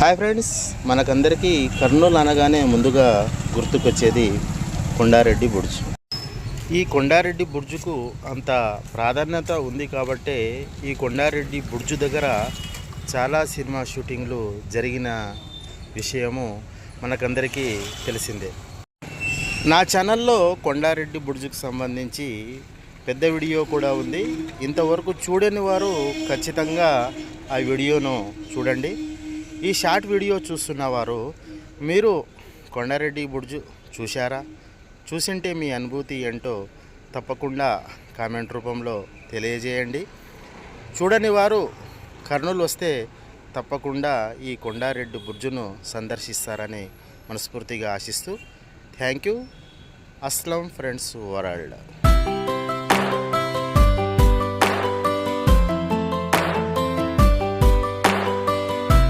Hi friends, మనకందరికీ కర్నూలు అనగానే ముందుగా గుర్తుకొచ్చేది కొండారెడ్డి బుర్జ్. ఈ కొండారెడ్డి బుర్జుకు అంత ప్రాధాన్యత ఉంది కాబట్టే ఈ కొండారెడ్డి బుర్జ్ దగ్గర చాలా సినిమా షూటింగ్లు జరిగిన విషయము మనకందరికీ తెలిసిందే. నా ఛానల్లో కొండారెడ్డి బుర్జుకు సంబంధించి పెద్ద వీడియో కూడా ఉంది. ఇంతవరకు చూడని వారు ఖచ్చితంగా ఆ వీడియోను చూడండి. ఈ షార్ట్ వీడియో చూస్తున్నవారు మీరు కొండారెడ్డి బుర్జు చూశారా? చూసింటే మీ అనుభూతి ఏంటో తప్పకుండా కామెంట్ రూపంలో తెలియజేయండి. చూడని వారు కర్నూలు వస్తే తప్పకుండా ఈ కొండారెడ్డి బుర్జును సందర్శిస్తారని మనస్ఫూర్తిగా ఆశిస్తూ thank you. Aslam friends world.